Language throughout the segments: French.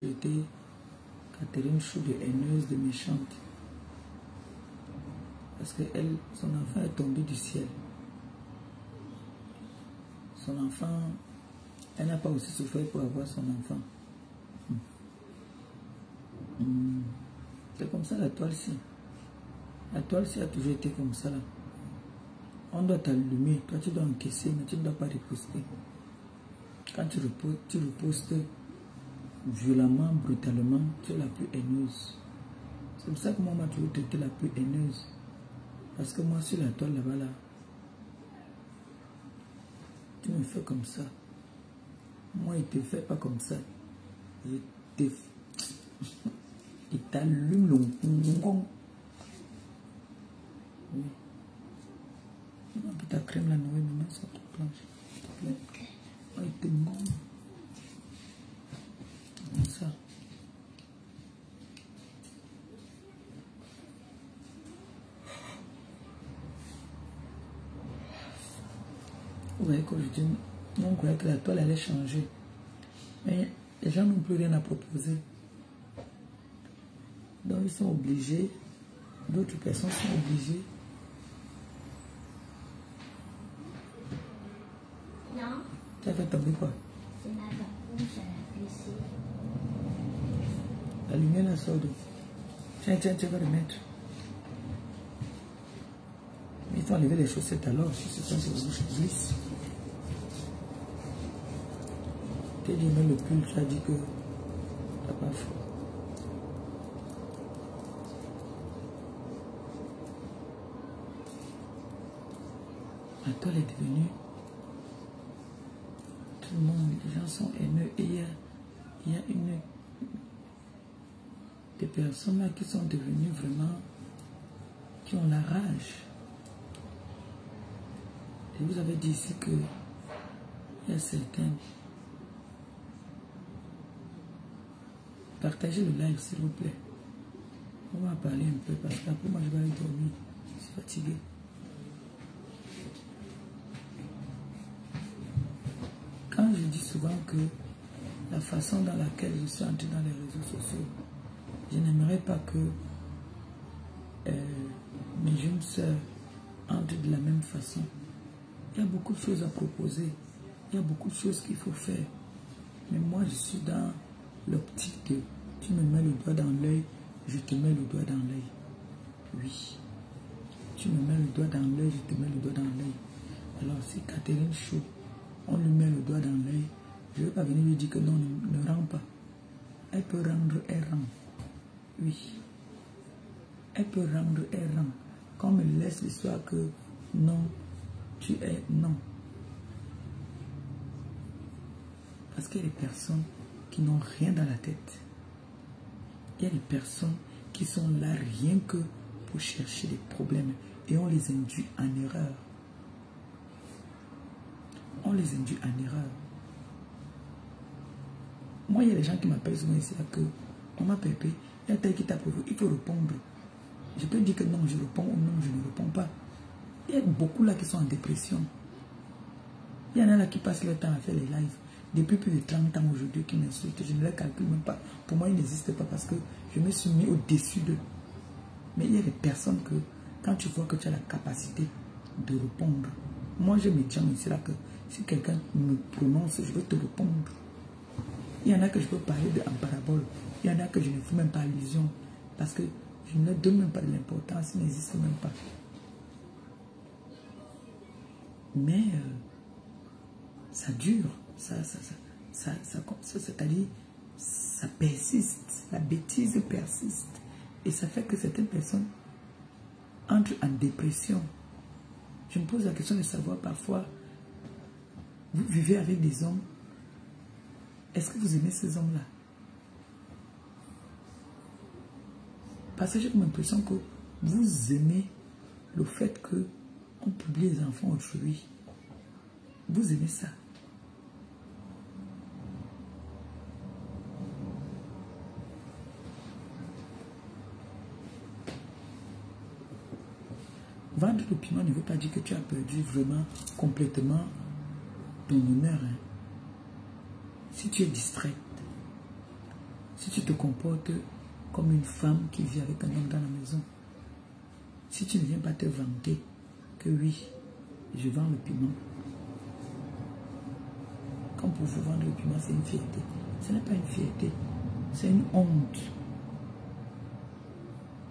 J'étais Catherine Chou de haineuse, de méchante. Parce que elle, son enfant est tombé du ciel. Son enfant, elle n'a pas aussi souffert pour avoir son enfant. C'est comme ça la toile-ci. La toile-ci a toujours été comme ça là. On doit t'allumer, toi tu dois encaisser, mais tu ne dois pas riposter. Quand tu ripostes violemment, brutalement, tu es la plus haineuse. C'est pour ça que moi, on m'a toujours traité la plus haineuse. Parce que moi, sur la toile là-bas, là, tu me fais comme ça. Moi, il ne te fait pas comme ça. Il t'allume le gong. Oui. Un peu ta crème, la nourriture, maintenant, ça te planche. Oh, il te gong. Comme ça. Vous voyez qu'aujourd'hui, on croyait que la toile allait changer. Mais les gens n'ont plus rien à proposer. Donc ils sont obligés, d'autres personnes sont obligées. Non. Tu as fait tomber quoi? C'est ma bouche à la PC. La lumière la sort d'où? Tiens, tu vas remettre. Il faut enlever les chaussettes alors, si ce sont ces bouches qui glissent. Tu as dit, mais le pull, tu as dit que tu n'as pas fait. La toile est devenue. Tout le monde, les gens sont haineux. Et il y a des personnes là qui sont devenues vraiment, qui ont la rage. Et vous avez dit ici que il y a certains. Partagez le live s'il vous plaît. On va parler un peu parce qu'après moi je vais aller dormir. Je suis fatigué. Quand je dis souvent que la façon dans laquelle je suis entré dans les réseaux sociaux, je n'aimerais pas que mes jeunes sœurs entrent de la même façon. Il y a beaucoup de choses à proposer. Il y a beaucoup de choses qu'il faut faire. Mais moi, je suis dans l'optique de tu me mets le doigt dans l'œil, je te mets le doigt dans l'œil. Oui. Tu me mets le doigt dans l'œil, je te mets le doigt dans l'œil. Alors, si Catherine Chou, on lui met le doigt dans l'œil, je ne vais pas venir lui dire que non, ne rend pas. Elle peut rendre, elle rend. Oui. Elle peut rendre, elle rend. Qu'on me laisse l'histoire que non, tu es non. Parce qu'il y a des personnes qui n'ont rien dans la tête. Il y a des personnes qui sont là rien que pour chercher des problèmes. Et on les induit en erreur. On les induit en erreur. Moi, il y a des gens qui m'appellent souvent ici là que on m'appelle, il y a tel qui t'a provoqué, il faut répondre. Je peux dire que non, je réponds ou non, je ne réponds pas. Il y a beaucoup là qui sont en dépression. Il y en a là qui passent leur temps à faire les lives. Depuis plus de 30 ans aujourd'hui qui m'insultent, je ne les calcule même pas. Pour moi, ils n'existent pas parce que je me suis mis au-dessus d'eux. Mais il y a des personnes que, quand tu vois que tu as la capacité de répondre, moi je me tiens ici là que si quelqu'un me prononce, je vais te répondre. Il y en a que je peux parler en parabole. Il y en a que je ne fais même pas allusion parce que je ne leur donne même pas de l'importance, ils n'existent même pas. Mais ça dure, c'est-à-dire ça persiste, la bêtise persiste. Et ça fait que certaines personnes entrent en dépression. Je me pose la question de savoir parfois, vous vivez avec des hommes, est-ce que vous aimez ces hommes-là? Parce que j'ai comme l'impression que vous aimez le fait qu'on publie les enfants autrui. Vous aimez ça. Vendre l'opinion ne veut pas dire que tu as perdu vraiment complètement ton honneur. Hein. Si tu es distraite, Si tu te comportes comme une femme qui vit avec un homme dans la maison, si tu ne viens pas te vanter que oui, je vends le piment. Comme pour vous vendre le piment, c'est une fierté. Ce n'est pas une fierté, c'est une honte.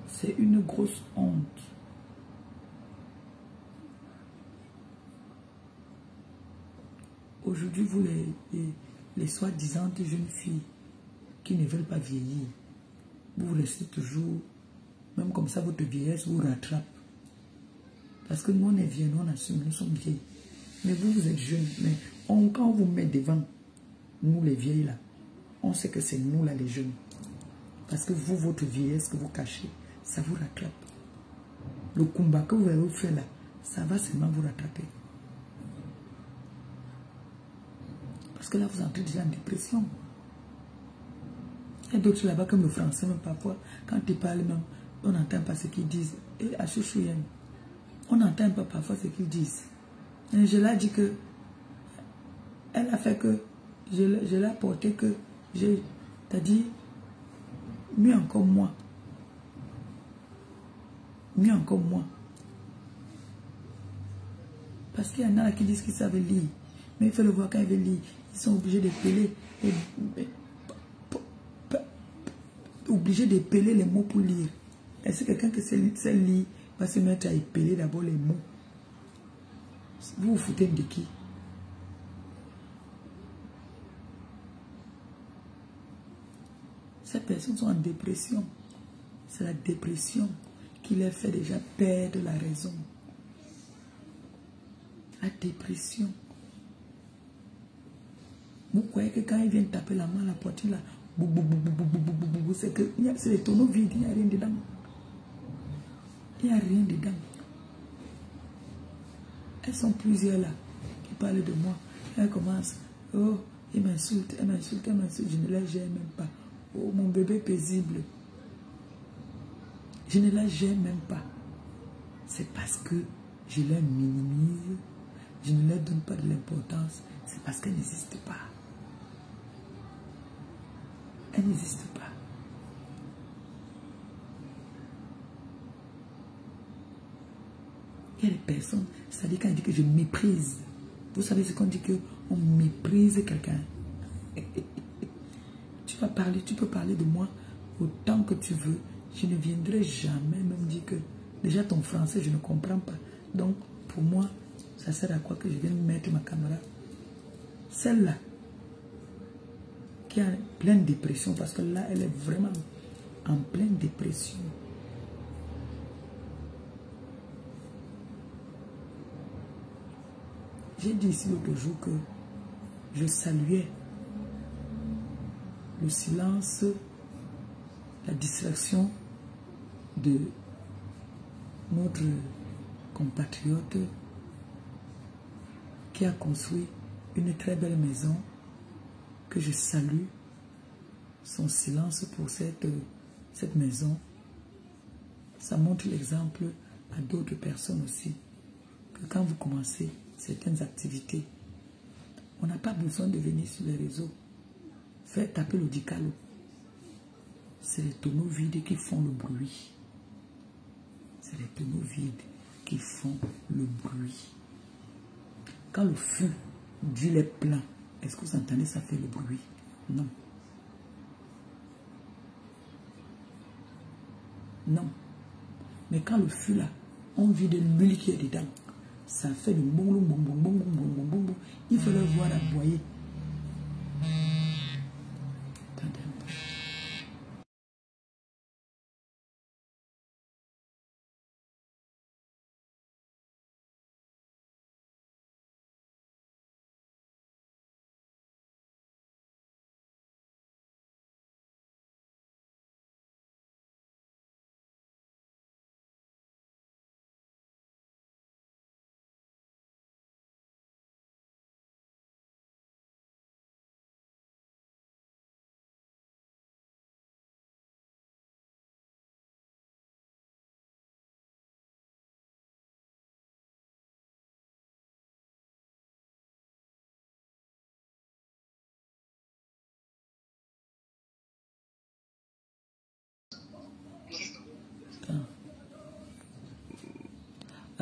C'est une grosse honte. Aujourd'hui, vous les soi-disant jeunes filles qui ne veulent pas vieillir, vous restez toujours, même comme ça, votre vieillesse vous rattrape. Parce que nous, on est vieux, nous, on assume, nous sommes vieilles. Mais vous, vous êtes jeunes. Mais quand on vous met devant, nous, les vieilles, là, on sait que c'est nous, là, les jeunes. Parce que vous, votre vieillesse que vous cachez, ça vous rattrape. Le combat que vous avez fait là, ça va seulement vous rattraper. Parce que là, vous entrez déjà en dépression. Il y a d'autres là-bas, comme le français, même parfois, quand ils parlent même, on n'entend pas ce qu'ils disent. Et à Chouchouyen, on n'entend pas parfois ce qu'ils disent. Et je l'ai dit que, elle a fait que, je l'ai apporté que, t'as dit, mieux encore moi. Mieux encore moi. Parce qu'il y en a qui disent qu'ils savent lire. Mais il faut le voir quand ils veulent lire. Ils sont obligés de peler. Obligés de peler les mots pour lire. Est-ce que quelqu'un qui sait lire va se mettre à épeler d'abord les mots? Vous vous foutez de qui? Ces personnes sont en dépression. C'est la dépression qui les fait déjà perdre la raison. La dépression. Vous croyez que quand ils viennent taper la main à la poitrine, là, c'est les tonneaux vides, il n'y a rien dedans. Il n'y a rien dedans. Elles sont plusieurs là qui parlent de moi. Elles commencent. Oh, ils m'insultent, elles m'insultent, elles m'insultent. Je ne les gère même pas. Oh, mon bébé paisible. Je ne les gère même pas. C'est parce que je les minimise. Je ne leur donne pas de l'importance. C'est parce qu'elles n'existent pas. Elles n'existent pas. Il y a des personnes, c'est-à-dire quand on dit que je méprise. Vous savez ce qu'on dit qu'on méprise quelqu'un. Tu peux parler de moi autant que tu veux. Je ne viendrai jamais même dire que déjà ton français, je ne comprends pas. Donc, pour moi, ça sert à quoi que je vienne mettre ma caméra? Celle-là, qui a pleine dépression, parce que là, elle est vraiment en pleine dépression. J'ai dit ici l'autre jour que je saluais le silence, la distraction de notre compatriote qui a construit une très belle maison, que je salue son silence pour cette maison. Ça montre l'exemple à d'autres personnes aussi, que quand vous commencez certaines activités, on n'a pas besoin de venir sur les réseaux, faire taper le dicalo. C'est les tonneaux vides qui font le bruit. C'est les tonneaux vides qui font le bruit. Quand le fût d'huile est plein, est-ce que vous entendez ça fait le bruit? Non. Non. Mais quand le fût là, on vit de l'huile qui est dedans, ça fait le bon, bon, bon, bon, bon, bon, bon, bon. Il faut le voir aboyer.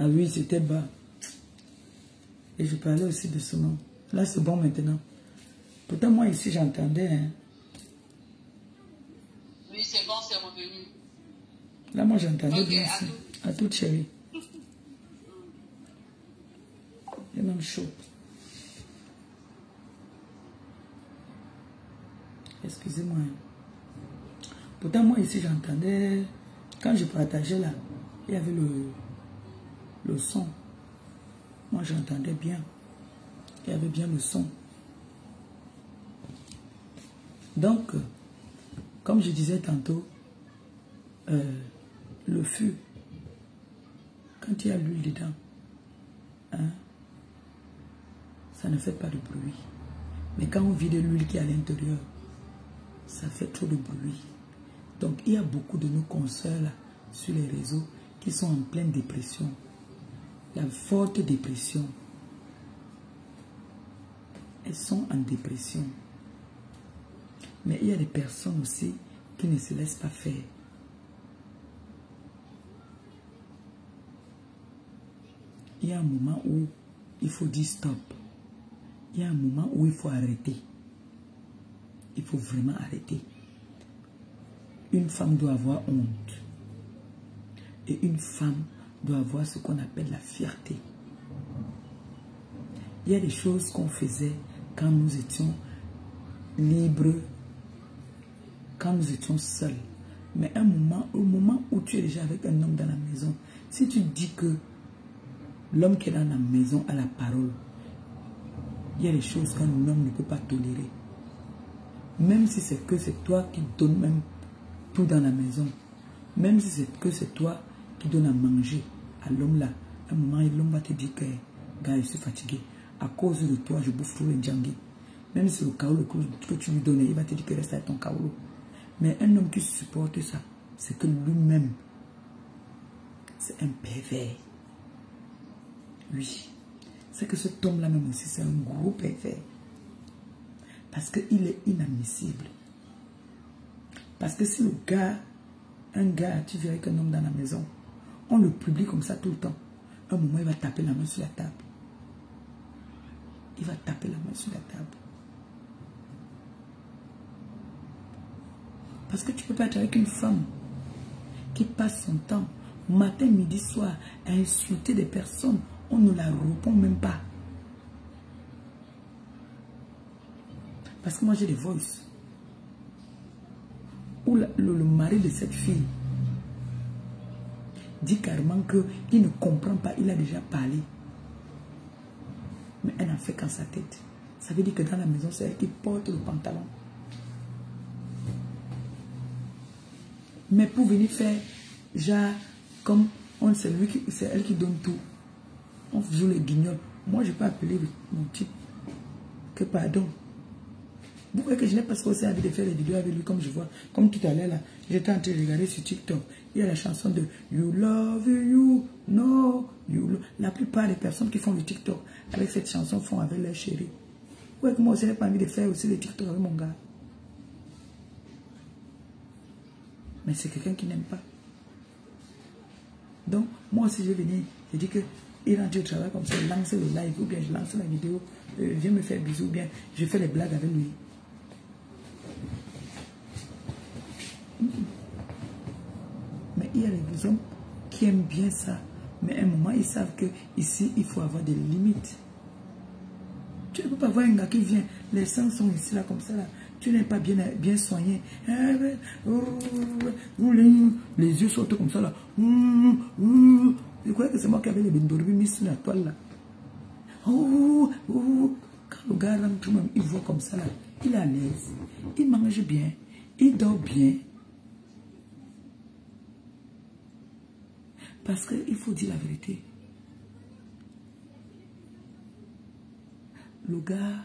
Ah oui, c'était bas. Et je parlais aussi doucement. Là, c'est bon maintenant. Pourtant, moi, ici, j'entendais. Hein. Oui, c'est bon, c'est revenu. Là, moi, j'entendais bien ici. À toute chérie. Il est même chaud. Excusez-moi. Pourtant, moi, ici, j'entendais... Quand je partageais là, il y avait le son. Moi, j'entendais bien. Il y avait bien le son. Donc, comme je disais tantôt, le feu, quand il y a l'huile dedans, hein, ça ne fait pas de bruit. Mais quand on vide l'huile qui est à l'intérieur, ça fait trop de bruit. Donc, il y a beaucoup de nos consoeurs là, sur les réseaux qui sont en pleine dépression. La forte dépression. Elles sont en dépression. Mais il y a des personnes aussi qui ne se laissent pas faire. Il y a un moment où il faut dire stop. Il y a un moment où il faut arrêter. Il faut vraiment arrêter. Une femme doit avoir honte. Et une femme doit avoir ce qu'on appelle la fierté. Il y a des choses qu'on faisait quand nous étions libres, quand nous étions seuls. Mais au moment où tu es déjà avec un homme dans la maison, si tu dis que l'homme qui est dans la maison a la parole, il y a des choses qu'un homme ne peut pas tolérer. Même si c'est que c'est toi qui donnes même tout dans la maison. Même si c'est que c'est toi qui donnes à manger à l'homme là. À un moment, l'homme va te dire que, gars, je suis fatigué. À cause de toi, je bouffe tout le djangui. Même si le kaolo que tu lui donnes, il va te dire que reste avec ton kaolo. Mais un homme qui supporte ça, c'est que lui-même, c'est un pervers. Oui. C'est que cet homme-là même aussi, c'est un gros pervers. Parce qu'il est inadmissible. Parce que si le gars, un gars, tu vis avec un homme dans la maison, on le publie comme ça tout le temps. Un moment, il va taper la main sur la table. Il va taper la main sur la table. Parce que tu ne peux pas être avec une femme qui passe son temps, matin, midi, soir, à insulter des personnes. On ne la répond même pas. Parce que moi, j'ai des voices. Où le mari de cette fille dit carrément qu'il ne comprend pas, il a déjà parlé. Mais elle n'en fait qu'en sa tête. Ça veut dire que dans la maison, c'est elle qui porte le pantalon. Mais pour venir faire, genre, comme c'est elle qui donne tout. On joue les guignols. Moi, je peux appeler mon type que pardon. Vous voyez que je n'ai pas aussi envie de faire des vidéos avec lui comme je vois. Comme tout à l'heure là, j'étais en train de regarder sur TikTok. Il y a la chanson de You Love You, No, You Love. La plupart des personnes qui font du TikTok avec cette chanson font avec leur chérie. Vous voyez que moi aussi, je n'ai pas envie de faire aussi des TikTok avec mon gars. Mais c'est quelqu'un qui n'aime pas. Donc, moi aussi, je vais venir. Je dis que il rentre au travail comme ça, je lance le live, ou bien je lance la vidéo, viens me faire bisous, ou bien je fais les blagues avec lui. Mais il y a des hommes qui aiment bien ça. Mais à un moment, ils savent que ici, il faut avoir des limites. Tu ne peux pas voir un gars qui vient, les seins sont ici, là, comme ça, là. Tu n'es pas bien soigné. Les yeux sortent comme ça, là. Je croyais que c'est moi qui avais les bendorbi mis sur la toile, là. Quand le gars rentre, même, il voit comme ça, là. Il est à l'aise. Il mange bien. Il dort bien. Parce qu'il faut dire la vérité. Le gars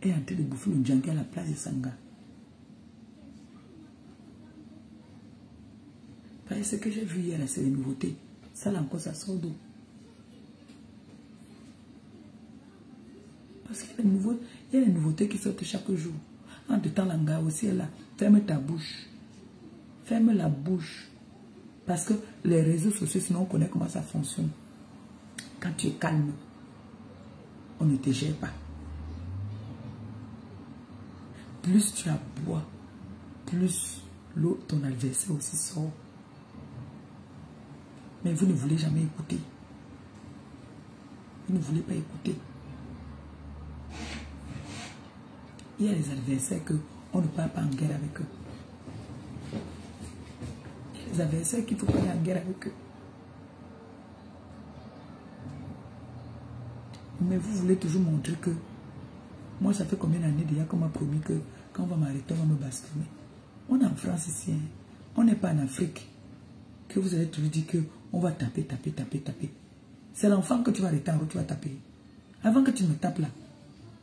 est en train de bouffer le djangui à la place de Sanga. Parce que ce que j'ai vu hier, c'est les nouveautés. Ça là encore, ça sort d'où? Parce qu'il y a des nouveautés qui sortent chaque jour. En tout temps, l'anga aussi est là. Ferme ta bouche. Ferme la bouche. Parce que les réseaux sociaux, sinon on connaît comment ça fonctionne. Quand tu es calme, on ne te gère pas. Plus tu aboies, plus ton adversaire aussi sort. Mais vous ne voulez jamais écouter. Vous ne voulez pas écouter. Il y a des adversaires qu'on ne parle pas en guerre avec eux. Il y a des adversaires qu'il ne faut pas aller en guerre avec eux. Mais vous voulez toujours montrer que moi, ça fait combien d'années déjà qu'on m'a promis que quand on va m'arrêter, on va me bastonner. On est en France ici, hein. On n'est pas en Afrique. Que vous allez toujours dire qu'on va taper, taper, taper, taper. C'est l'enfant que tu vas arrêter en route, tu vas taper. Avant que tu me tapes là,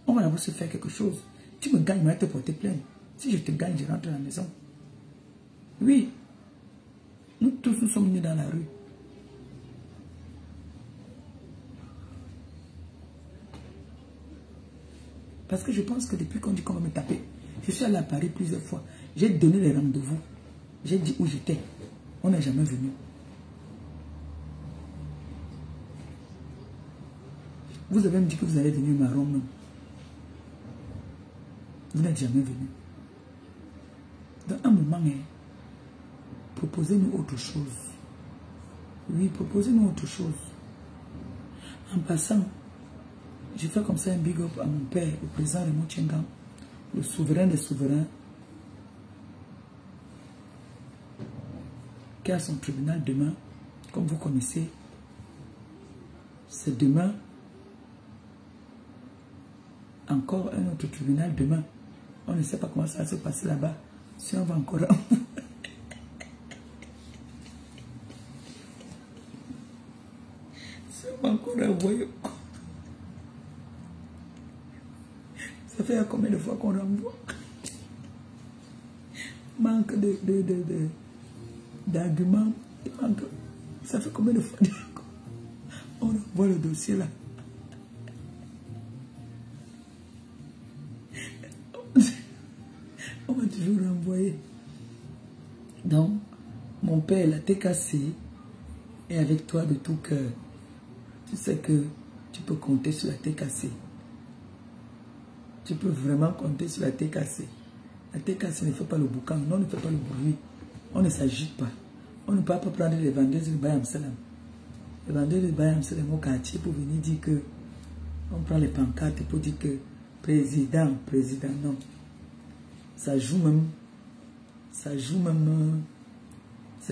on va d'abord se faire quelque chose. Tu me gagnes, je vais te porter plainte. Si je te gagne, je rentre à la maison. Oui. Nous tous, nous sommes nés dans la rue. Parce que je pense que depuis qu'on dit qu'on va me taper, je suis allé à Paris plusieurs fois. J'ai donné les rendez-vous. J'ai dit où j'étais. On n'est jamais venu. Vous avez me dit que vous allez venir à Rome, non? Vous n'êtes jamais venu. Dans un moment, hein, proposez-nous autre chose. Oui, proposez-nous autre chose. En passant, je fais comme ça un big up à mon père, le président Raymond Tchengan, le souverain des souverains, qui a son tribunal demain, comme vous connaissez. C'est demain. Encore un autre tribunal demain. On ne sait pas comment ça va se passer là-bas. Si on va encore... si on va encore envoyer... Ça fait combien de fois qu'on renvoie? Manque d'arguments. Ça fait combien de fois on renvoie le dossier là? On va toujours renvoyer. Donc, mon père, la TKC est avec toi de tout cœur. Tu sais que tu peux compter sur la TKC. Tu peux vraiment compter sur la TKC. La TKC ne fait pas le boucan, non, ne fait pas le bruit. On ne s'agite pas. On ne peut pas prendre les vendeuses de Bayam Salam. Les vendeuses de Bayam Salam au quartier pour venir dire que on prend les pancartes pour dire que président, non. Ça joue même, ça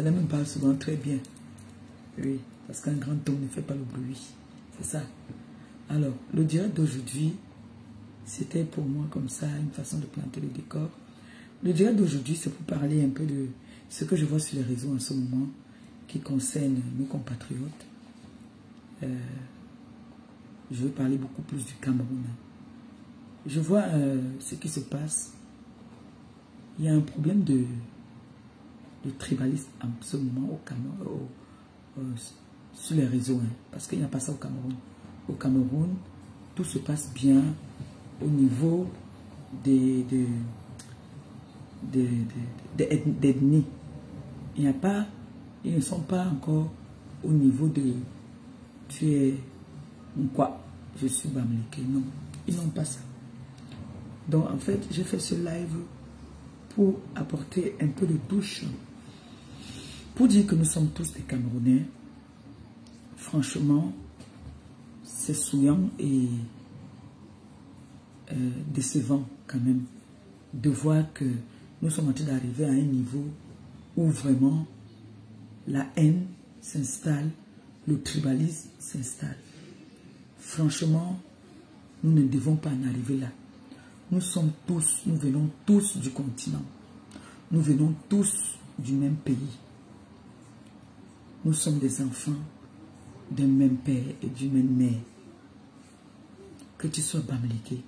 n'est même pas souvent très bien. Oui, parce qu'un grand homme ne fait pas le bruit. C'est ça. Alors, le direct d'aujourd'hui, c'était pour moi comme ça, une façon de planter le décor. Le direct d'aujourd'hui, c'est pour parler un peu de ce que je vois sur les réseaux en ce moment, qui concerne nos compatriotes. Je veux parler beaucoup plus du Cameroun. Je vois ce qui se passe. Il y a un problème de tribalisme en ce moment au Cameroun, sur les réseaux, hein, parce qu'il n'y a pas ça au Cameroun. Au Cameroun, tout se passe bien au niveau des ethnies. Ils ne sont pas encore au niveau de tu es quoi, je suis Bamileke. Non, ils n'ont pas ça. Donc en fait, j'ai fait ce live pour apporter un peu de touche, pour dire que nous sommes tous des Camerounais. Franchement, c'est souillant et décevant quand même de voir que nous sommes en train d'arriver à un niveau où vraiment la haine s'installe, le tribalisme s'installe. Franchement, nous ne devons pas en arriver là. Nous venons tous du continent. Nous venons tous du même pays. Nous sommes des enfants d'un même père et d'une même mère. Que tu sois Bamileke,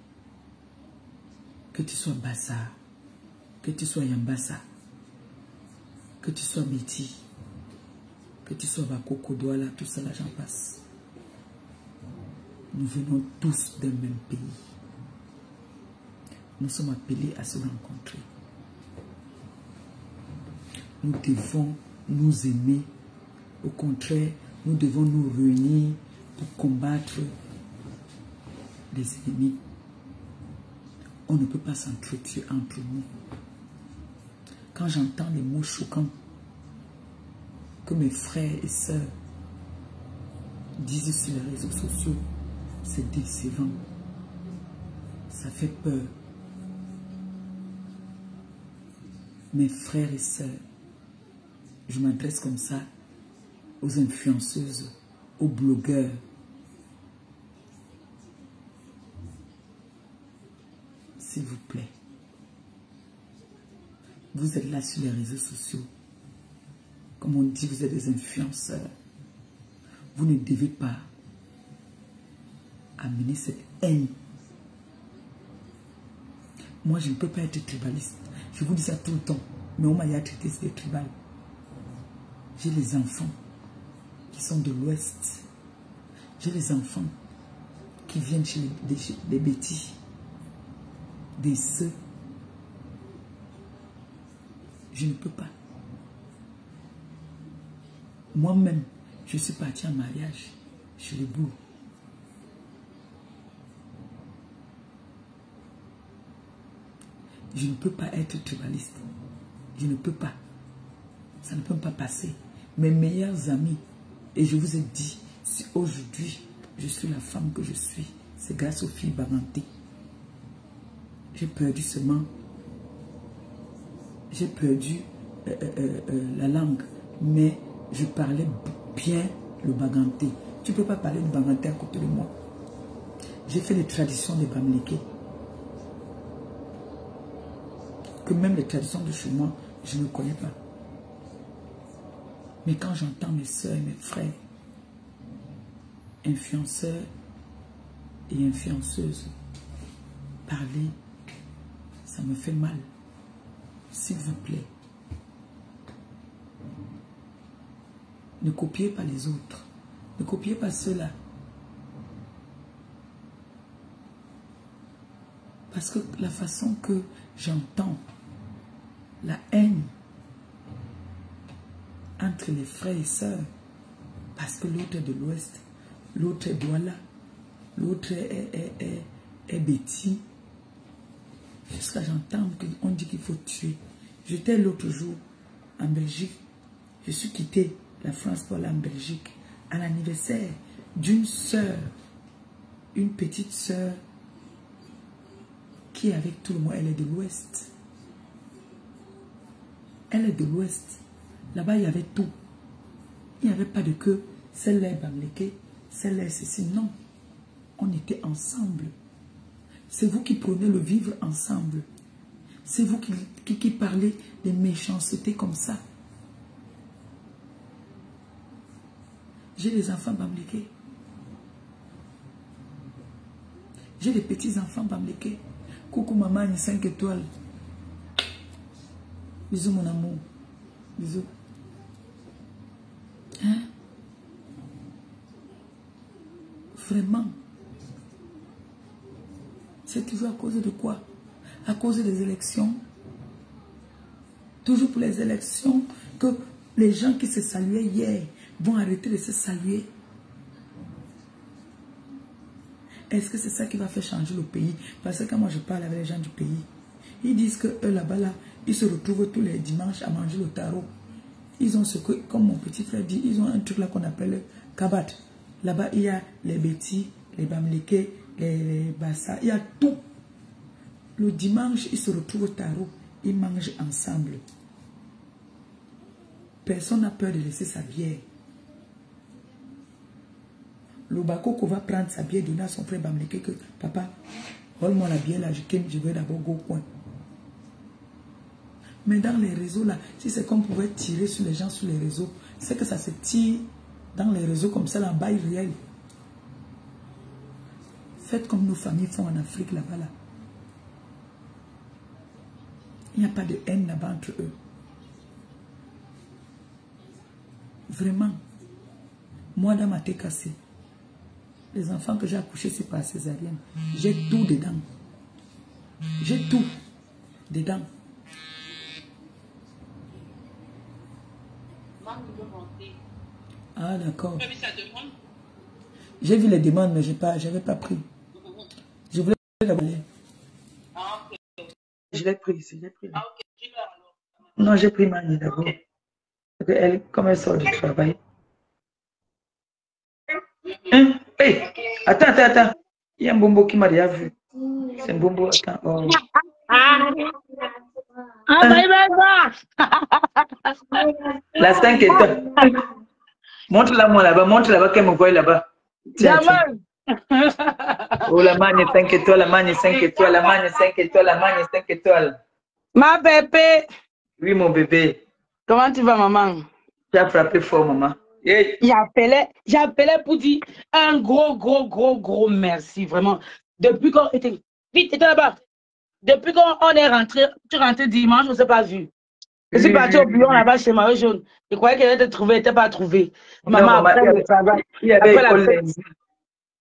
que tu sois Bassa, que tu sois Yambassa, que tu sois Métis, que tu sois Bakoko, Douala, tout ça là, j'en passe. Nous venons tous d'un même pays. Nous sommes appelés à se rencontrer. Nous devons nous aimer. Au contraire, nous devons nous réunir pour combattre les ennemis. On ne peut pas s'entretuer entre nous. Quand j'entends les mots choquants que mes frères et sœurs disent sur les réseaux sociaux, c'est décevant. Ça fait peur. Mes frères et sœurs, je m'adresse comme ça aux influenceuses, aux blogueurs. S'il vous plaît, vous êtes là sur les réseaux sociaux. Comme on dit, vous êtes des influenceurs. Vous ne devez pas amener cette haine. Moi, je ne peux pas être tribaliste. Je vous dis ça tout le temps. Mais on m'a traité de tribal. J'ai les enfants qui sont de l'Ouest. J'ai les enfants qui viennent chez les bêtis, des ceux. Je ne peux pas. Moi-même, je suis partie en mariage chez les Bouts. Je ne peux pas être tribaliste. Je ne peux pas. Ça ne peut pas passer. Mes meilleurs amis, et je vous ai dit, si aujourd'hui je suis la femme que je suis, c'est grâce aux filles Baganté. J'ai perdu seulement, j'ai perdu la langue, mais je parlais bien le Baganté. Tu ne peux pas parler de Baganté à côté de moi. J'ai fait les traditions des Bamlékés. Que même les traditions de chez moi, je ne connais pas. Mais quand j'entends mes soeurs et mes frères, influenceurs et influenceuses, parler, ça me fait mal. S'il vous plaît, ne copiez pas les autres. Ne copiez pas ceux-là. Parce que la façon que j'entends la haine entre les frères et sœurs, parce que l'autre est de l'Ouest, l'autre est Douala, l'autre est Betty, jusqu'à j'entends qu'on dit qu'il faut tuer. J'étais l'autre jour en Belgique, je suis quitté la France pour aller en Belgique, à l'anniversaire d'une sœur, une petite sœur, qui est avec tout le monde, elle est de l'Ouest. Elle est de l'Ouest. Là-bas, il y avait tout. Il n'y avait pas de que celle-là est Bamléké, celle-là est ceci. Non. On était ensemble. C'est vous qui prenez le vivre ensemble. C'est vous qui parlez des méchancetés comme ça. J'ai les enfants Bamléké. J'ai les petits-enfants Bamléké. Coucou maman, 5 étoiles. Bisous mon amour. Bisous. Hein? Vraiment. C'est toujours à cause de quoi? À cause des élections. Toujours pour les élections que les gens qui se saluaient hier vont arrêter de se saluer. Est-ce que c'est ça qui va faire changer le pays? Parce que quand moi je parle avec les gens du pays, ils disent que eux là-bas, là, ils se retrouvent tous les dimanches à manger le taro. Ils ont ce que, comme mon petit frère dit, ils ont un truc là qu'on appelle le kabat. Là-bas, il y a les Betty, les Bamléké, les Bassa, il y a tout. Le dimanche, ils se retrouvent au taro, ils mangent ensemble. Personne n'a peur de laisser sa bière. Le Bakoko va prendre sa bière, donner à son frère Bamléké que papa, rôle-moi la bière là, je vais d'abord go au coin. Mais dans les réseaux là, si c'est qu'on pouvait tirer sur les gens sur les réseaux, c'est que ça se tire dans les réseaux comme ça, là, en bail réel. Faites comme nos familles font en Afrique là-bas là. Il n'y a pas de haine là-bas entre eux. Vraiment. Moi, dans ma tête cassée, les enfants que j'ai accouchés, c'est par césarienne. J'ai tout dedans. J'ai tout dedans. Ah, d'accord. J'ai vu les demandes, mais j'avais pas pris. Je voulais d'abord. Ah, ok. Je l'ai pris ici, j'ai pris. Ah, ok. Dis-le alors. Non, j'ai pris Mani d'abord. Elle, comme elle sort du travail. Hein? Hey, attends. Il y a un bombo qui m'a déjà vu. C'est un bombo, attends. Oh. La 5 étoiles. Montre-la moi là-bas, montre-la-bas qu'elle me voit là-bas. Tiens. Oh, la manne 5 étoiles, la manne 5 étoiles, la manne 5 étoiles, la manne 5 étoiles. Ma bébé. Oui, mon bébé. Comment tu vas, maman? Tu as frappé fort, maman. Hey. J'appelais pour dire un gros merci, vraiment. Depuis qu'on était... Vite, étais là-bas. Depuis qu'on est rentré, tu es rentré dimanche, on ne s'est pas vu. Je suis partie au bureau là-bas chez Marie Jaune. Je croyais qu'elle était trouvée, elle n'était pas trouvée. Maman, après le travail. Il y avait école lundi.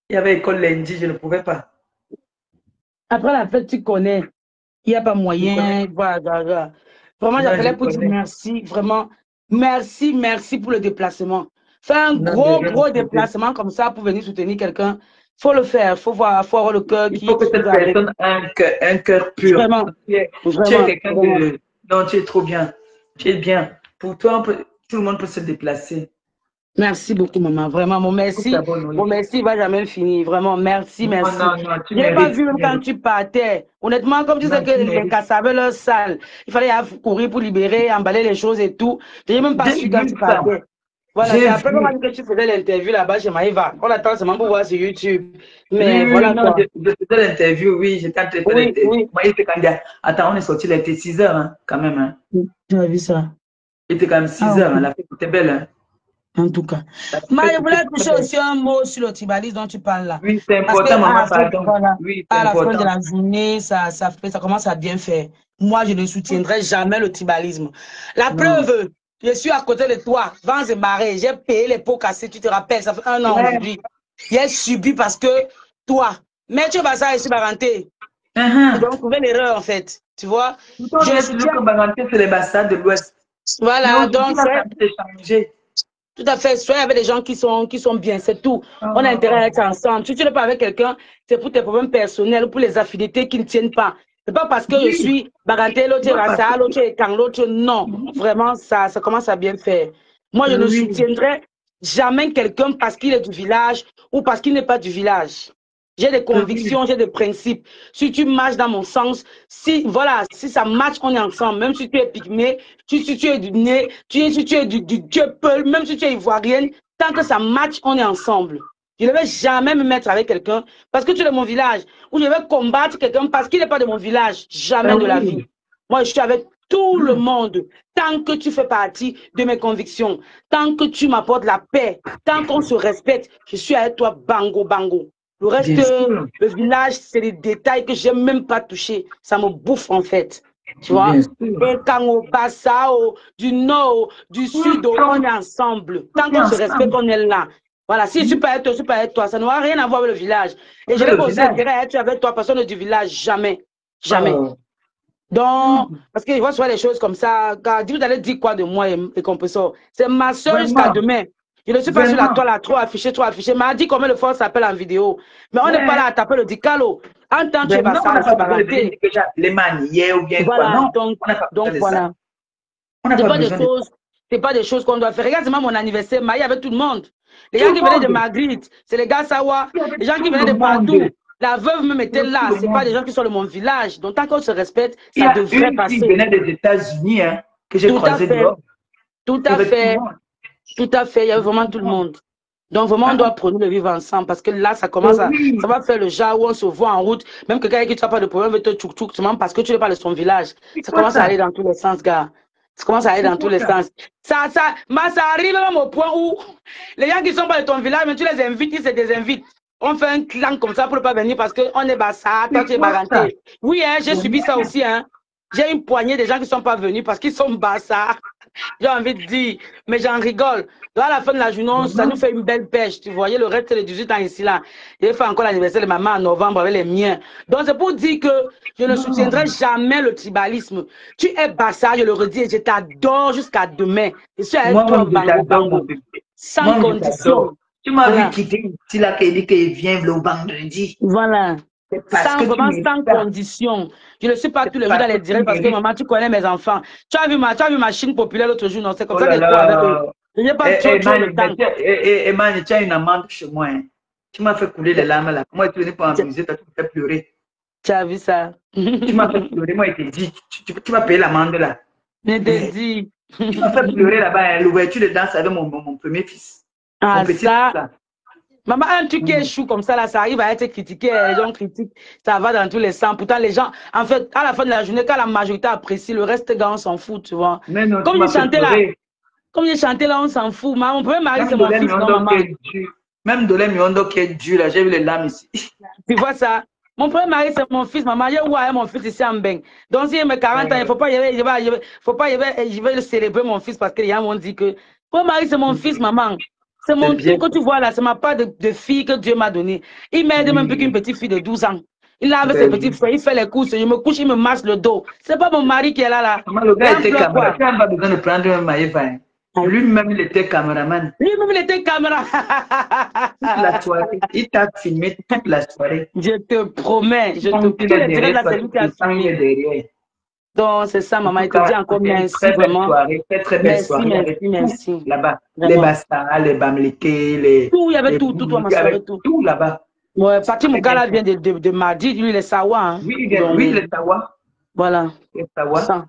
Il y avait école lundi, je ne pouvais pas. Après la fête, tu connais. Il n'y a pas moyen. Voilà. Vraiment, j'appelais pour dire merci. Vraiment, merci pour le déplacement. Fais un gros déplacement comme ça pour venir soutenir quelqu'un. Il faut le faire. Il faut avoir le cœur qui... Il faut que cette personne ait un cœur pur. Vraiment. Tu es quelqu'un de... Non, tu es trop bien. Tu es bien. Pour toi, tout le monde peut se déplacer. Merci beaucoup, maman. Vraiment, mon merci ne va jamais finir. Vraiment, merci. Non, je n'ai pas vu même quand tu partais. Honnêtement, comme tu sais que les Kassaves, leur salle, il fallait courir pour libérer, emballer les choses et tout. Je n'ai même pas su quand tu partais. Voilà, c'est après qu'on m'a dit que tu faisais l'interview là-bas chez Maïva. On attend seulement pour voir sur YouTube. Mais voilà. Non, je faisais l'interview, oui, j'étais en train de faire l'interview. Moi, il était quand même... Attends, on est sorti, il était 6 heures, hein, quand même. Hein. Tu as vu ça? Il était quand même 6 heures, hein, la fête était belle. Hein. En tout cas. Je voulais toucher aussi un mot sur le tribalisme dont tu parles là. Oui, c'est important, maman, pardon. Voilà, oui, à la fin de la journée, ça commence à bien faire. Moi, je ne soutiendrai jamais le tribalisme. La preuve, je suis à côté de toi, vents et marées, j'ai payé les pots cassés, tu te rappelles, ça fait 1 an aujourd'hui. J'ai subi parce que toi, mais tu vas ça, je suis parenté. Donc, trouver l'erreur en fait, tu vois. Je soutiens que Baranté, c'est les Bassades de l'Ouest. Voilà, donc tout à fait, soit avec des gens qui sont bien, c'est tout. On a intérêt à être ensemble. Si tu n'es pas avec quelqu'un, c'est pour tes problèmes personnels ou pour les affinités qui ne tiennent pas. C'est pas parce que je suis Baranté, l'autre est Rassa, l'autre est Kang, l'autre non. Vraiment, ça commence à bien faire. Moi, je ne soutiendrai jamais quelqu'un parce qu'il est du village ou parce qu'il n'est pas du village. J'ai des convictions, j'ai des principes. Si tu marches dans mon sens, si ça marche, on est ensemble. Même si tu es pygmée, si tu es du nez, si tu es du Dieuppeul, même si tu es ivoirienne, tant que ça marche, on est ensemble. Je ne vais jamais me mettre avec quelqu'un parce que tu es de mon village. Ou je vais combattre quelqu'un parce qu'il n'est pas de mon village. Jamais de la vie. Moi, je suis avec tout le monde. Tant que tu fais partie de mes convictions, tant que tu m'apportes la paix, tant qu'on se respecte, je suis avec toi, bango. Le reste, le village, c'est des détails que je n'aime même pas toucher. Ça me bouffe en fait. Tu vois? Et quand au Bassa, du nord, du sud, on est ensemble. Tant qu'on se respecte, on est là. Voilà, si je suis pas avec toi, ça n'aura rien à voir avec le village. Et je vais aussi intérêt à être avec toi, personne du village, jamais. Donc, parce que je vois souvent les choses comme ça. Vous allez dire quoi de moi et compresseur? C'est ma soeur jusqu'à demain. Je ne suis pas sur la toile trop affiché. M'a dit comment le fort s'appelle en vidéo. Mais on n'est pas là à taper le dicalo. En tant que Bassa, c'est baranté. Les manières ou bien voilà, donc voilà. C'est pas des choses qu'on doit faire. Regarde, c'est mon anniversaire, marié avec tout le monde. Les gens qui venaient de Magritte, c'est les gars Sawa. Les gens qui venaient de partout. La veuve même était là. Ce n'est pas des gens qui sont de mon village. Donc, tant qu'on se respecte, ça devrait passer. Il y a une qui venait des États-Unis, hein, que j'ai croisé dehors. Tout à fait. Il y a vraiment tout le monde. Donc, vraiment, on doit prendre le vivre ensemble parce que là, ça commence ça va faire le genre où on se voit en route. Même quelqu'un avec qui tu n'as pas de problème veut te tchouk-tchouk seulement parce que tu n'es pas de son village. Ça commence à aller dans tous les sens, gars. Ça commence à aller dans tous les sens. Ça arrive même au point où les gens qui ne sont pas de ton village, mais tu les invites, ils se désinvitent. On fait un clan comme ça pour ne pas venir parce qu'on est Bassa, toi tu es Baranté. Oui, hein, j'ai subi ça aussi. Hein. J'ai une poignée de gens qui ne sont pas venus parce qu'ils sont Bassa. J'ai envie de dire, mais j'en rigole. Donc à la fin de la journée, ça nous fait une belle pêche. Tu voyais, le reste, les 18 ans ici, là. J'ai fait encore l'anniversaire de maman en novembre avec les miens. Donc c'est pour dire que je ne soutiendrai jamais le tribalisme. Tu es Bassa, je le redis, et je t'adore jusqu'à demain. Je suis avec toi, bango. Sans condition. Tu m'as Voilà. vu quitter ici, là, qu'il dit qu'il vient le vendredi. Voilà. C'est parce Sans, que tu vraiment, mérites sans ça. condition. Je ne suis pas tous les jours Parce dans que les tu directs parce que mérites. maman, tu connais mes enfants. Tu as vu ma Chine populaire l'autre jour, non? C'est comme Oh ça là que je cours avec eux. là. Je n'ai pas trop le temps. Man, tu as une amende chez moi. Hein. Tu m'as fait couler les larmes là. Moi, tu n'es pas amusé, tu as fait pleurer. Tu as vu ça? Tu m'as fait pleurer, moi, je t'ai dit, tu vas payer l'amende là. Je te dis. Tu m'as fait pleurer là-bas, hein, l'ouverture de danse avec mon premier fils. Ah, Mon petit ça. fils là. Maman, un truc qui échoue comme ça, là, ça arrive à être critiqué. Les gens critiquent, ça va dans tous les sens. Pourtant, les gens, en fait, à la fin de la journée, quand la majorité apprécie, le reste, gars, on s'en fout, tu vois. Mais non, tu Comme m'as j'ai fait chanté là, pleurer. on s'en fout. Mon premier mari, c'est Même mon Dolem fils, non, Miondo maman. qui est dur. Même Dolem Miondo qui est dur là, j'ai vu les larmes ici. Tu vois ça? Mon premier mari, c'est mon fils, maman. J'ai ouais, mon fils ici en Beng. Donc, s'il a 40 ans, il ne faut pas, je vais le célébrer mon fils parce que les gens m'ont dit que mon mari, c'est mon fils, maman. C'est mon bien. tout que tu vois là, c'est ma part de fille que Dieu m'a donnée. Il m'aide même plus qu'une petite fille de 12 ans. Il lave ses petits frères, il fait les courses, je me couche, il me masse le dos. C'est pas mon mari qui est là. Maman, le gars Et était en pleure caméraman. quoi? Tu n'as pas besoin de prendre un maillot. Lui-même, il était caméraman. Lui-même, il était caméra. Toute la soirée. Il t'a filmé toute la soirée. Je te promets, je te Donc, tous les directs là, c'est lui qui a filmé. derrière. Donc, c'est ça, En maman. tout Il te dit cas, encore c'était une merci, très belle vraiment. soirée, très belle Merci, soirée. merci, Avec merci. tout là-bas. Les Vraiment. Basta, les Bamlété, les. Tout, il y avait les tout, toi, ma il y avait soirée, tout. tout là-bas. Ouais, Fatih Très Moukala bien. vient de mardi, lui, il est Sawa. Hein. Oui, Donc, oui, les Tawa. voilà. Les Tawa. Ça.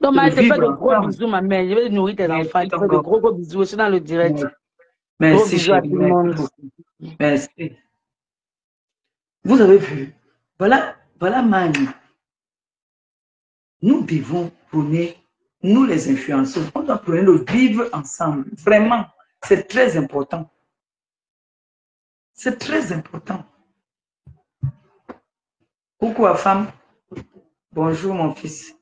Donc, De maman, je te fais vivre de gros ensemble. bisous, ma mère. Je vais nourrir tes Merci, enfants. Je te fais de donc, gros bisous. Je suis dans le direct. Gros merci, bisous à chérie. tout le monde. Merci beaucoup. Merci. Vous avez vu. Voilà, Mani. Nous devons prôner, nous les influenceurs, on doit prôner le vivre ensemble. Vraiment, c'est très important. C'est très important. Coucou à femme. Bonjour mon fils.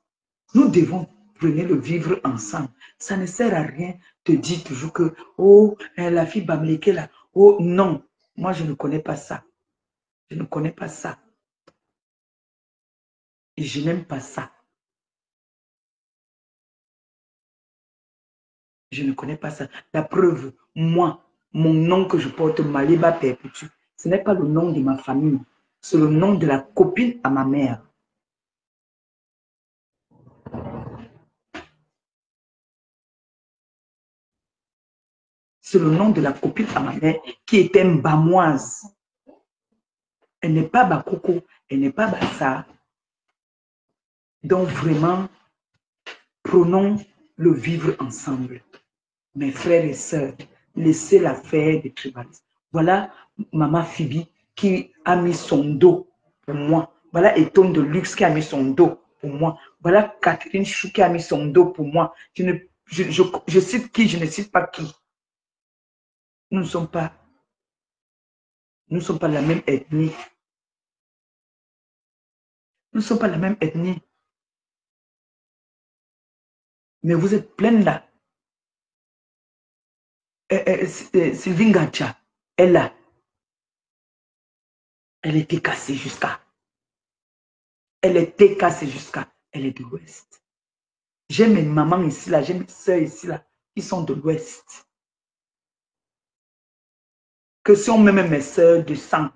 Nous devons prôner le vivre ensemble. Ça ne sert à rien de dire toujours que, oh, la fille Bamléké là. Oh, non. Moi, je ne connais pas ça. Je ne connais pas ça. Et je n'aime pas ça. Je ne connais pas ça. La preuve, moi, mon nom que je porte, Maliba Perpétue, ce n'est pas le nom de ma famille. C'est le nom de la copine à ma mère. C'est le nom de la copine à ma mère qui était mbamoise. Elle n'est pas Bakoko, elle n'est pas Bassa. Donc vraiment, prenons le vivre ensemble. Mes frères et sœurs, laissez la faire des tribalistes. Voilà Maman Phoebe qui a mis son dos pour moi. Voilà Étonne de Luxe qui a mis son dos pour moi. Voilà Catherine Chou qui a mis son dos pour moi. Je cite qui, je ne cite pas qui. Nous ne sommes pas la même ethnie. Nous ne sommes pas la même ethnie. Mais vous êtes pleine là. Sylvie Ngacha, elle était cassée jusqu'à. Elle était cassée jusqu'à. Elle est de l'Ouest. J'ai mes mamans ici là, j'ai mes soeurs ici là, qui sont de l'Ouest. Que si on met mes soeurs de sang,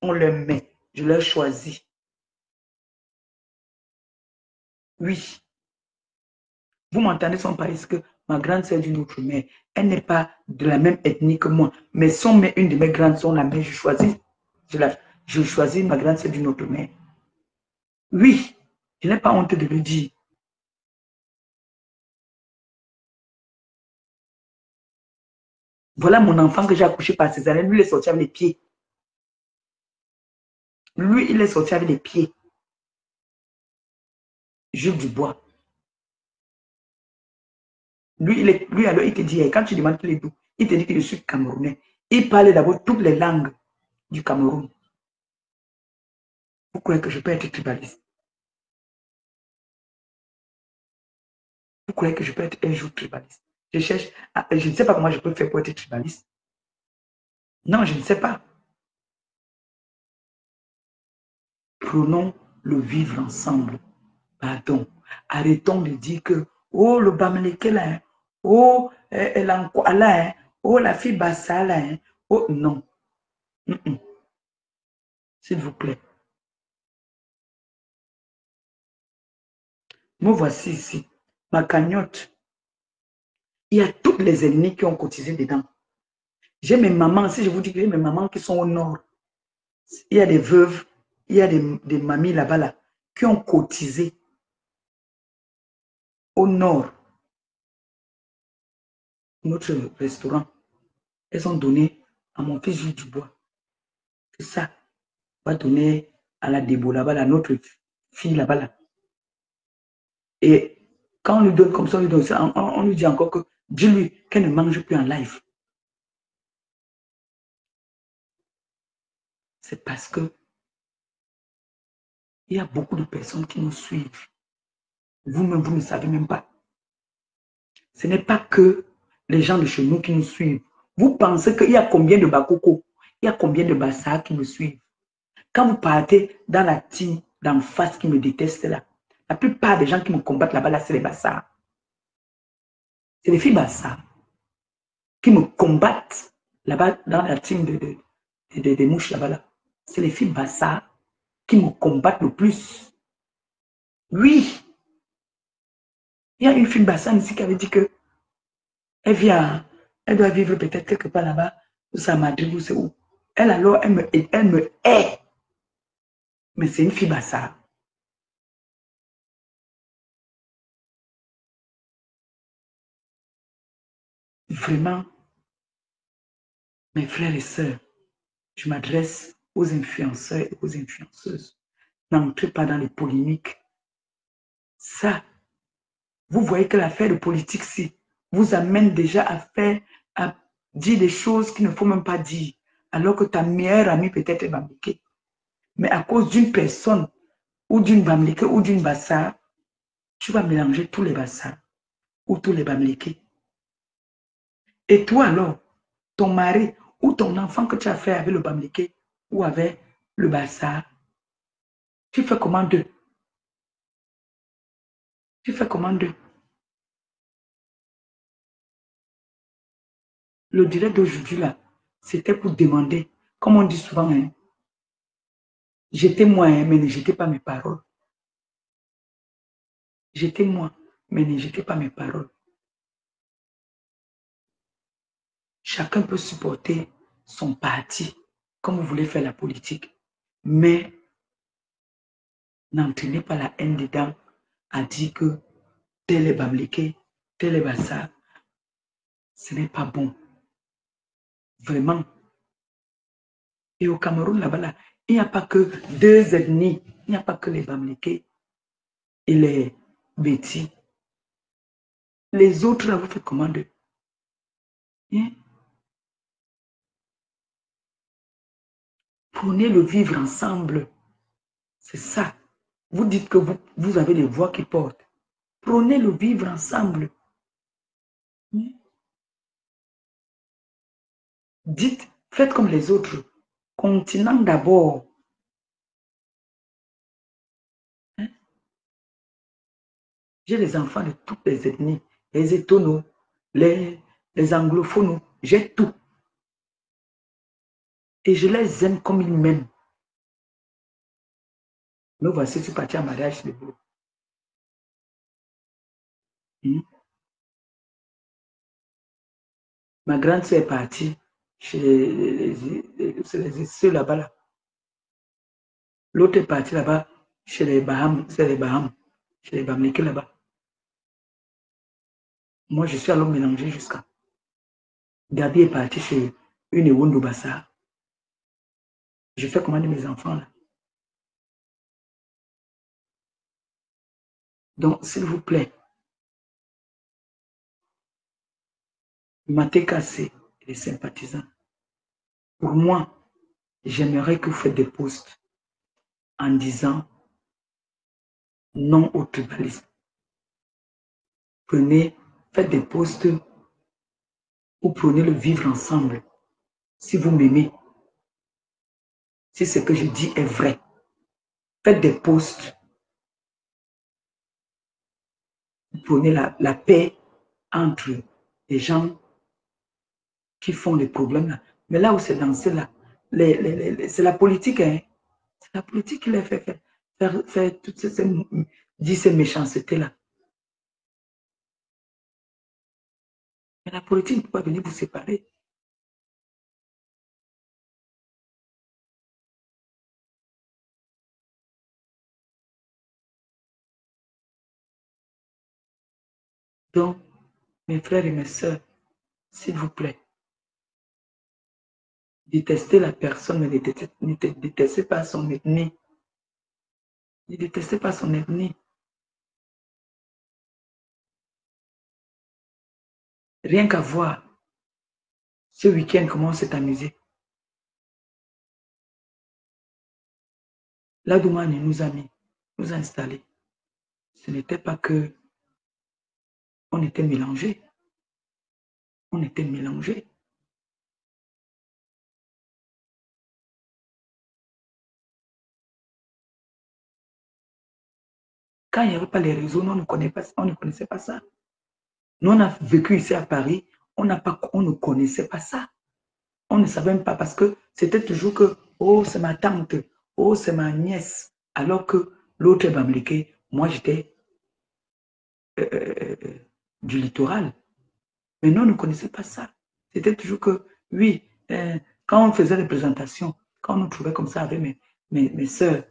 on les met, je leur choisis. Oui. Vous m'entendez sans parler que ma grande sœur d'une autre mère, elle n'est pas de la même ethnie que moi. Mais si on met une de mes grandes sœurs, la mère, je choisis. Je choisis ma grande sœur d'une autre mère. Oui, je n'ai pas honte de le dire. Voilà mon enfant que j'ai accouché par césarienne. Lui, il est sorti avec les pieds. Lui, il est sorti avec les pieds. Jules Dubois. Lui, alors, il te dit, quand tu demandes qu'il est d'où, il te dit que je suis camerounais. Il parle d'abord toutes les langues du Cameroun. Vous croyez que je peux être tribaliste? Vous croyez que je peux être un jour tribaliste? Je ne sais pas comment je peux faire pour être tribaliste. Non, je ne sais pas. Prenons le vivre ensemble. Pardon. Arrêtons de dire que, oh, le Bamléké là, oh, elle a là, Oh, la fille Bassa, là, hein. Oh, non. S'il vous plaît. Me voici ici. Ma cagnotte. Il y a toutes les ennemis qui ont cotisé dedans. J'ai mes mamans, si je vous dis que j'ai mes mamans qui sont au nord. Il y a des veuves, il y a des mamies là-bas, là, qui ont cotisé au nord. Notre restaurant. Elles ont donné à mon fils Gilles Dubois. C'est ça. On va donner à la Débo là-bas, là, notre fille là-bas. Là. Et quand on lui donne comme ça, on lui dit encore que dis-lui qu'elle ne mange plus en live. C'est parce que il y a beaucoup de personnes qui nous suivent. Vous-même, vous ne savez même pas. Ce n'est pas que les gens de chez nous qui nous suivent. Vous pensez qu'il y a combien de Bakoko, il y a combien de Bassa qui me suivent. Quand vous partez dans la team d'en face qui me déteste là, la plupart des gens qui me combattent là-bas, là, c'est les Bassa. C'est les filles Bassa qui me combattent là-bas dans la team des mouches là-bas. Là. C'est les filles Bassa qui me combattent le plus. Oui. Il y a une fille Bassa ici qui avait dit que elle vient, elle doit vivre peut-être quelque part là-bas, ou sa Madrid, ou c'est où. Elle alors, elle me hait. Mais c'est une fille Bassa. Vraiment, mes frères et sœurs, je m'adresse aux influenceurs et aux influenceuses. N'entrez pas dans les polémiques. Ça, vous voyez que l'affaire de politique, si, vous amène déjà à dire des choses qu'il ne faut même pas dire, alors que ta meilleure amie peut-être est bamliquée. Mais à cause d'une personne, ou d'une bamliquée, ou d'une bassa, tu vas mélanger tous les bassas, ou tous les bamliqués. Et toi alors, ton mari, ou ton enfant que tu as fait avec le bamliqué, ou avec le bassa, tu fais comment d'eux? Tu fais comment d'eux? Le direct d'aujourd'hui, là, c'était pour demander, comme on dit souvent, hein, jetez-moi, hein, mais ne jetez pas mes paroles. Jetez-moi, mais ne jetez pas mes paroles. Chacun peut supporter son parti, comme vous voulez faire la politique. Mais n'entraînez pas la haine dedans à dire que tel est bamliqué, tel est bassa. Ce n'est pas bon. Vraiment. Et au Cameroun, là-bas, là, il n'y a pas que deux ethnies. Il n'y a pas que les bamliqués et les bêtis. Les autres, là, vous faites comment d'eux? Hein? Prenez le vivre ensemble. C'est ça. Vous dites que vous avez les voix qui portent. Prenez le vivre ensemble. Hein? Dites, faites comme les autres. Continent d'abord. Hein? J'ai les enfants de toutes les ethnies. Les étonos, les anglophones. J'ai tout. Et je les aime comme ils m'aiment. Me voici, je suis parti en mariage de vous. Ma grande soeur est partie chez ceux là-bas. Là. L'autre est parti là-bas chez les Bahamas, c'est les Bahamas, chez les Bamliqués là-bas. Moi, je suis allé mélanger jusqu'à. Gabi est parti chez une Ewondo Bassa. Je fais commander mes enfants là. Donc, s'il vous plaît, Maté Kassé, les sympathisants, pour moi, j'aimerais que vous faites des posts en disant non au tribalisme. Faites des posts ou prenez le vivre ensemble. Si vous m'aimez, si ce que je dis est vrai, faites des posts. Vous prenez la paix entre les gens qui font les problèmes là. Mais là où c'est lancé là, c'est la politique, hein. C'est la politique qui les fait faire toutes ces méchancetés là. Mais la politique ne peut pas venir vous séparer. Donc, mes frères et mes sœurs, s'il vous plaît, détestez la personne, mais ne détestez pas son ethnie. Ne détestez pas son ethnie. Rien qu'à voir ce week-end comment on s'est amusé. Là d'où nous a mis, nous a installés. Ce n'était pas que on était mélangés. On était mélangés. Quand il n'y avait pas les réseaux, nous, on ne connaissait pas ça. Nous, on a vécu ici à Paris, on ne connaissait pas ça. On ne savait même pas parce que c'était toujours que, oh, c'est ma tante, oh, c'est ma nièce. Alors que l'autre est bambliqué. Moi, j'étais du littoral. Mais nous, on ne connaissait pas ça. C'était toujours que, oui, quand on faisait les présentations, quand on nous trouvait comme ça avec mes soeurs,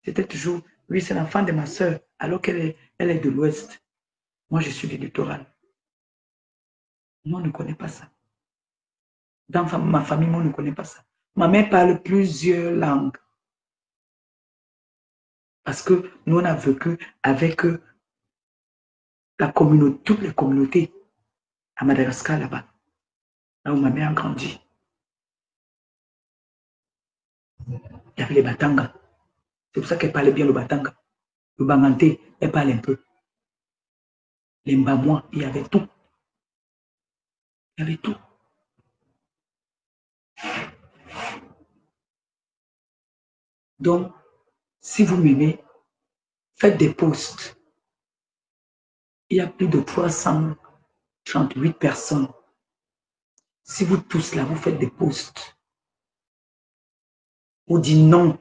c'était toujours, oui, c'est l'enfant de ma soeur, alors qu'elle est de l'Ouest. Moi, je suis du littoral. Nous, on ne connaît pas ça. Dans ma famille, moi, on ne connaît pas ça. Ma mère parle plusieurs langues. Parce que nous, on a vécu avec la communauté, toutes les communautés à Madagascar, là-bas. Là où ma mère a grandi. Il y avait les Batanga. C'est pour ça qu'elle parlait bien le Batanga. Le Banganté, elle parle un peu. Les Mbamouas, il y avait tout. Il y avait tout. Donc, si vous m'aimez, faites des posts. Il y a plus de 338 personnes. Si vous tous là, vous faites des posts, vous dites non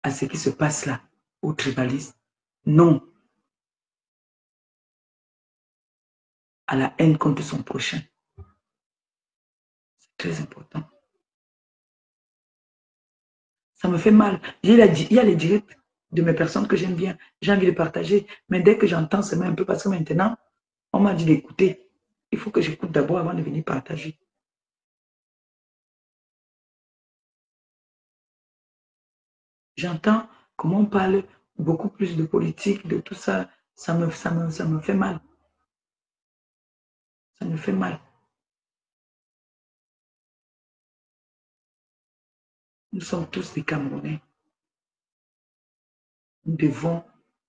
à ce qui se passe là, au tribalisme, non à la haine contre son prochain. C'est très important. Ça me fait mal. Il y a les directs de mes personnes que j'aime bien. J'ai envie de partager. Mais dès que j'entends, c'est même un peu parce que maintenant, on m'a dit d'écouter. Il faut que j'écoute d'abord avant de venir partager. J'entends comment on parle beaucoup plus de politique, de tout ça. Ça me fait mal. Ça me fait mal. Nous sommes tous des Camerounais. Nous devons,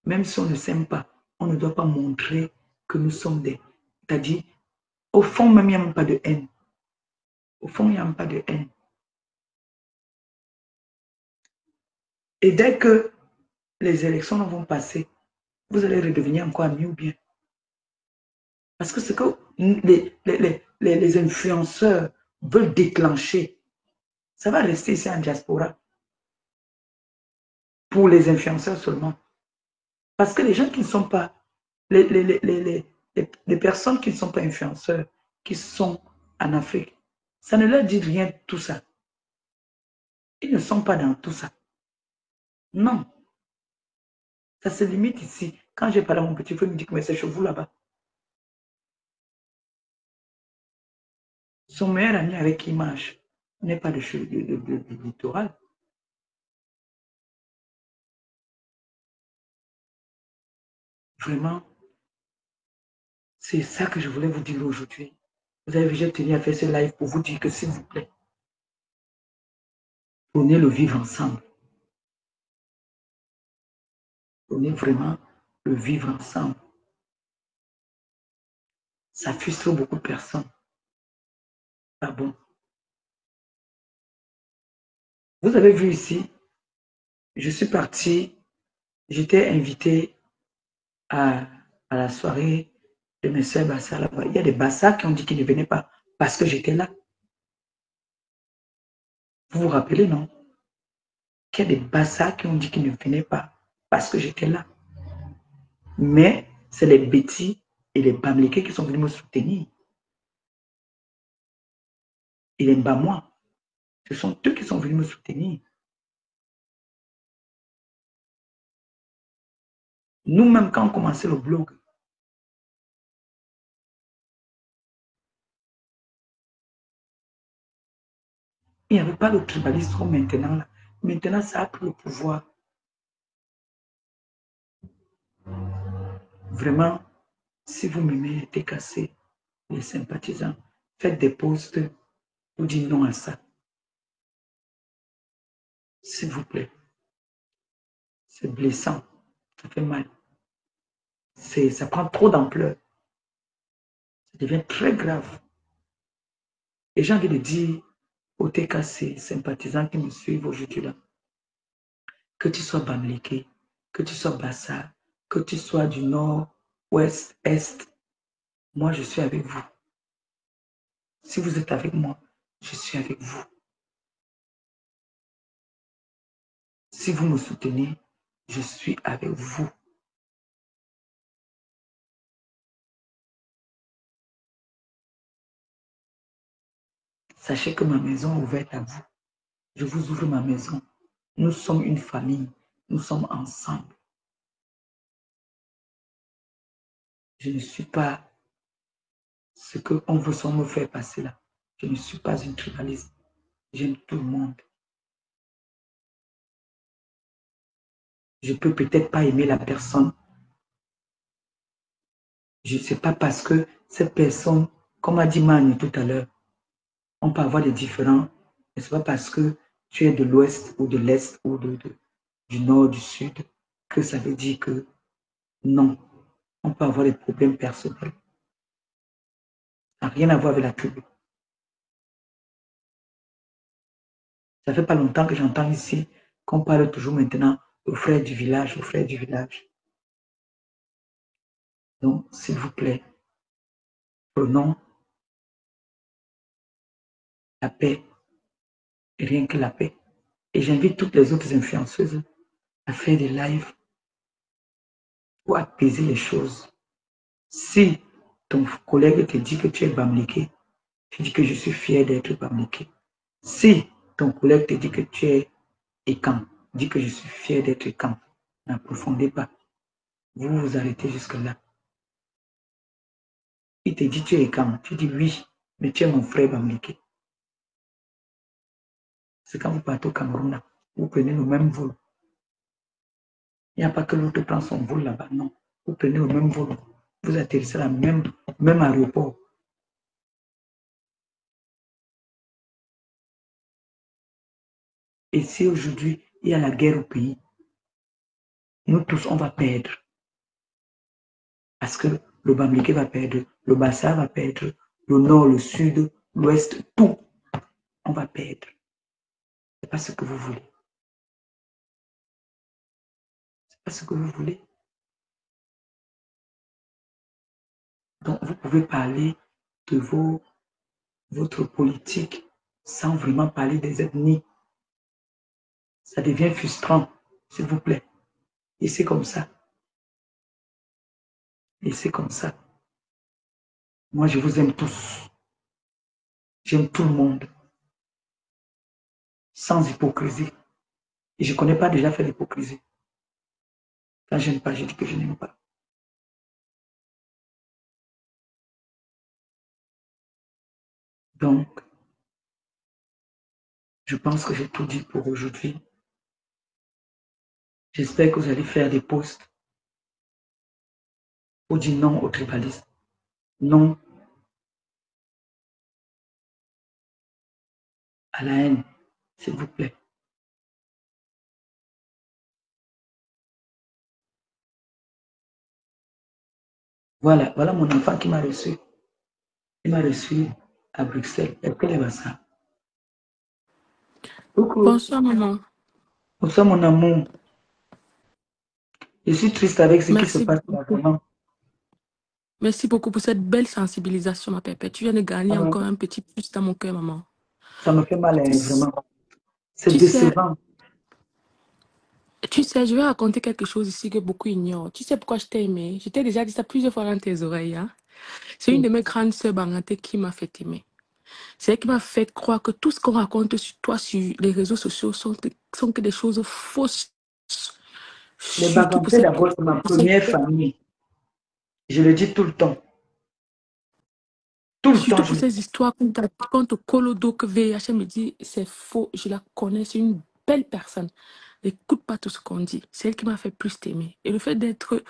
même si on ne s'aime pas, on ne doit pas montrer que nous sommes des... C'est-à-dire, au fond, même, il n'y a même pas de haine. Au fond, il n'y a même pas de haine. Et dès que les élections vont passer, vous allez redevenir encore amis ou bien. Parce que ce que les influenceurs veulent déclencher, ça va rester ici en diaspora. Pour les influenceurs seulement. Parce que les gens qui ne sont pas, les personnes qui ne sont pas influenceurs, qui sont en Afrique, ça ne leur dit rien tout ça. Ils ne sont pas dans tout ça. Non. Ça se limite ici. Quand j'ai parlé à mon petit frère, il me dit que c'est chez vous là-bas. Son meilleur ami avec qui il marche n'est pas du littoral. Vraiment, c'est ça que je voulais vous dire aujourd'hui. Vous avez vu, j'ai tenu à faire ce live pour vous dire que s'il vous plaît, prenez le vivre ensemble. Prenez vraiment le vivre ensemble. Ça frustre beaucoup de personnes. Pas bon. Vous avez vu ici, je suis parti, j'étais invité à la soirée de mes soeurs Bassa là-bas. Il y a des Bassa qui ont dit qu'ils ne venaient pas Parce que j'étais là. Vous vous rappelez, non? Qu'il y a des bassards qui ont dit qu'ils ne venaient pas parce que j'étais là. Mais c'est les Betty et les Bamlékés qui sont venus me soutenir. Et les Bamois, ce sont eux qui sont venus me soutenir. Nous-mêmes, quand on commençait le blog, il n'y avait pas de tribalisme comme maintenant. Là. Maintenant, ça a pris le pouvoir. Vraiment, si vous m'aimez, t'es cassé, les sympathisants, faites des posts pour dire non à ça. S'il vous plaît. C'est blessant. Ça fait mal. Ça prend trop d'ampleur. Ça devient très grave. Et j'ai envie de dire aux TKC sympathisants qui me suivent aujourd'hui là, que tu sois Bamléké, que tu sois Bassa, que tu sois du nord, ouest, est, moi je suis avec vous. Si vous êtes avec moi, je suis avec vous. Si vous me soutenez, je suis avec vous. Sachez que ma maison est ouverte à vous. Je vous ouvre ma maison. Nous sommes une famille. Nous sommes ensemble. Je ne suis pas ce qu'on veut sans me faire passer là. Je ne suis pas une tribaliste. J'aime tout le monde. Je peux peut-être pas aimer la personne. Je ne sais pas parce que cette personne, comme a dit Mani tout à l'heure, on peut avoir des différends. Mais ce n'est pas parce que tu es de l'ouest ou de l'est ou du nord, du sud, que ça veut dire que non. On peut avoir des problèmes personnels. Ça n'a rien à voir avec la tribu. Ça fait pas longtemps que j'entends ici qu'on parle toujours maintenant au frère du village, au frère du village. Donc, s'il vous plaît, prenons la paix et rien que la paix. Et j'invite toutes les autres influenceuses à faire des lives pour apaiser les choses. Si ton collègue te dit que tu es Bamléké, tu dis que je suis fier d'être Bamléké. Si ton collègue te dit que tu es Ekam, dis que je suis fier d'être Ekam. N'approfondez pas. Vous vous arrêtez jusque-là. Il te dit tu es Ekam, tu dis oui, mais tu es mon frère Bamléké. C'est quand vous partez au Cameroun, vous prenez le même vol. Il n'y a pas que l'autre prend son vol là-bas, non. Vous prenez le même vol. Vous atterrissez à même aéroport. Et si aujourd'hui, il y a la guerre au pays, nous tous, on va perdre. Parce que le Bamléké va perdre, le Bassa va perdre, le nord, le sud, l'ouest, tout. On va perdre. Ce n'est pas ce que vous voulez. Ce n'est pas ce que vous voulez. Donc, vous pouvez parler de votre politique sans vraiment parler des ethnies. Ça devient frustrant, s'il vous plaît. Et c'est comme ça. Et c'est comme ça. Moi, je vous aime tous. J'aime tout le monde. Sans hypocrisie. Et je ne connais pas déjà faire l'hypocrisie. Quand je n'aime pas, je dis que je n'aime pas. Donc, je pense que j'ai tout dit pour aujourd'hui. J'espère que vous allez faire des posts pour dire non au tribalisme. Non à la haine, s'il vous plaît. Voilà mon enfant qui m'a reçu. Il m'a reçu à Bruxelles. Est-ce qu'elle va ça? Coucou. Bonsoir, maman. Bonsoir, mon amour. Je suis triste avec ce qui se passe là, vraiment. Merci beaucoup pour cette belle sensibilisation, ma pépette. Tu viens de gagner encore un petit plus dans mon cœur, maman. Ça me fait mal, hein, vraiment. C'est Tu sais, décevant. je vais raconter quelque chose ici que beaucoup ignorent. Tu sais pourquoi je t'ai aimé? Je t'ai déjà dit ça plusieurs fois dans tes oreilles. Hein? C'est une de mes grandes sœurs Banganté qui m'a fait aimer. C'est elle qui m'a fait croire que tout ce qu'on raconte sur toi, sur les réseaux sociaux, sont que des choses fausses. Les Surtout pour Banganté, cette... d'abord, c'est ma première famille. Je le dis tout le temps. Tout le Surtout temps. pour ces histoires qu'on te colle au dos que VIH me dit, c'est faux, je la connais, c'est une belle personne. N'écoute pas tout ce qu'on dit. C'est elle qui m'a fait plus t'aimer. Et le fait d'être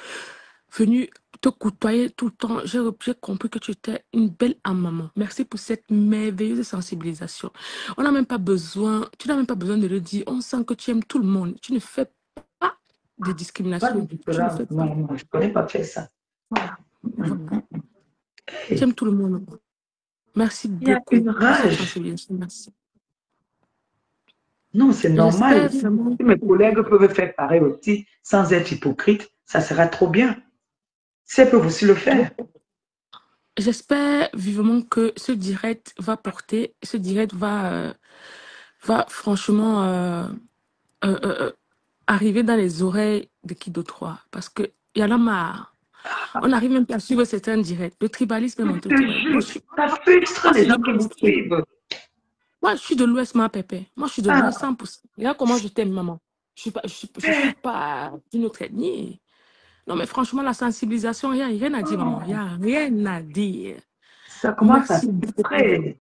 venue te côtoyer tout le temps, j'ai compris que tu étais une belle âme, maman. Merci pour cette merveilleuse sensibilisation. Tu n'as même pas besoin de le dire. On sent que tu aimes tout le monde. Tu ne fais pas de discrimination. Pas de différence. Non, je ne connais pas faire ça. Voilà. Tu aimes tout le monde. Merci Il y a beaucoup une rage. Merci. Non, c'est normal. Si mes collègues peuvent faire pareil aussi, sans être hypocrite, ça sera trop bien. Si elles peuvent aussi le faire. J'espère vivement que ce direct va porter, ce direct va franchement arriver dans les oreilles de qui d'autre, parce qu'il y en a marre. On n'arrive même pas à suivre certains directs. Le tribalisme est monté au travail. Ça frustre les gens qui vous suivent. Moi, je suis de l'Ouest, ma pépé. Moi, je suis de l'Ouest 100%. Regarde comment je t'aime, maman. Je suis pas d'une autre ethnie. Non, mais franchement, la sensibilisation, il n'y a rien à dire, maman. Il n'y a rien à dire. Ça commence à frustrer.